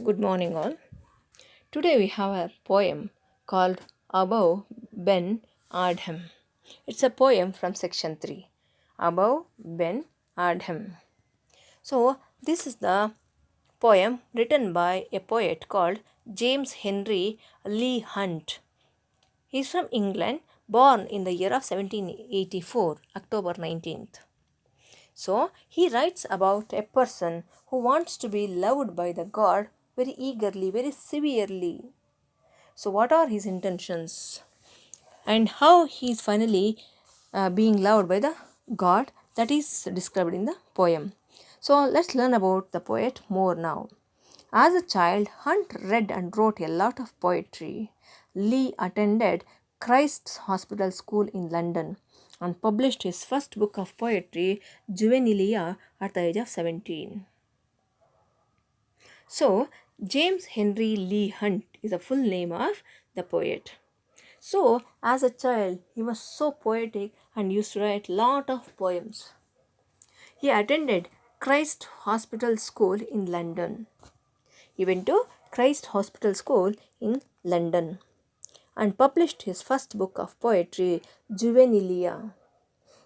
Good morning, all. Today we have a poem called Above Ben Adhem. It's a poem from section 3. Above Ben Adhem. So, this is the poem written by a poet called James Henry Lee Hunt. He is from England, born in the year of 1784, October 19th. So, he writes about a person who wants to be loved by the God very eagerly, very severely. So, what are his intentions? And how he is finally being loved by the God, that is described in the poem. So, let's learn about the poet more now. As a child, Hunt read and wrote a lot of poetry. Lee attended Christ's Hospital School in London and published his first book of poetry, Juvenilia, at the age of 17. So, James Henry Lee Hunt is the full name of the poet. So, as a child, he was so poetic and used to write lot of poems. He attended Christ Hospital School in London. He went to Christ Hospital School in London and published his first book of poetry, Juvenilia.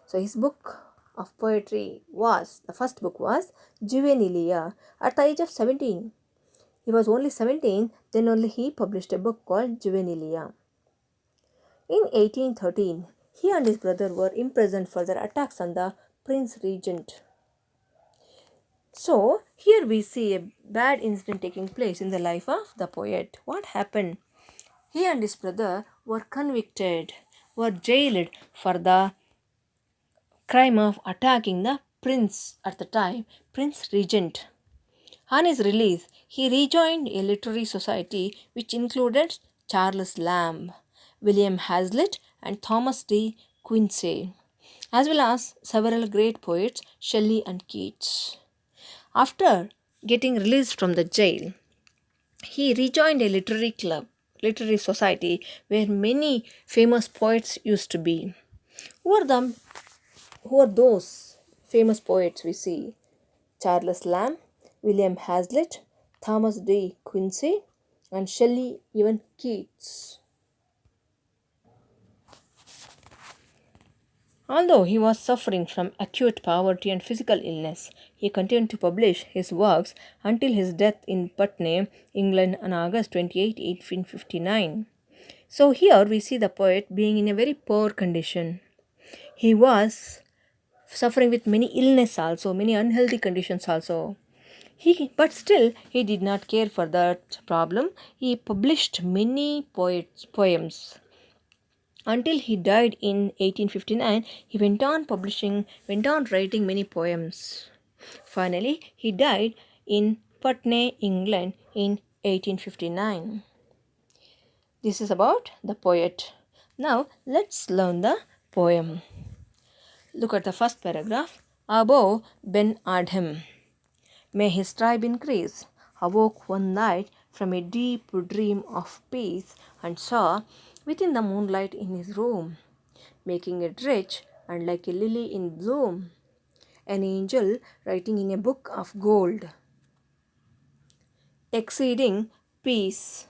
So his book of poetry the first book was Juvenilia at the age of 17. He was only 17, then only he published a book called Juvenilia. In 1813, he and his brother were imprisoned for their attacks on the Prince Regent. So, here we see a bad incident taking place in the life of the poet. What happened? He and his brother were convicted, were jailed for the crime of attacking the prince at the time, Prince Regent. On his release, he rejoined a literary society which included Charles Lamb, William Hazlitt, and Thomas D. Quincy, as well as several great poets, Shelley and Keats. After getting released from the jail, he rejoined a literary society where many famous poets used to be. Who are them? Who are those famous poets we see? Charles Lamb, William Hazlitt, Thomas D. Quincy, and Shelley, even Keats. Although he was suffering from acute poverty and physical illness, he continued to publish his works until his death in Putney, England on August 28, 1859. So here we see the poet being in a very poor condition. He was suffering with many illness also, many unhealthy conditions also. But still, he did not care for that problem. He published many poems. Until he died in 1859, he went on writing many poems. Finally, he died in Putney, England in 1859. This is about the poet. Now, let's learn the poem. Look at the first paragraph. Above Ben Adhem. May his tribe increase. Awoke one night from a deep dream of peace and saw within the moonlight in his room, making it rich and like a lily in bloom, an angel writing in a book of gold, exceeding peace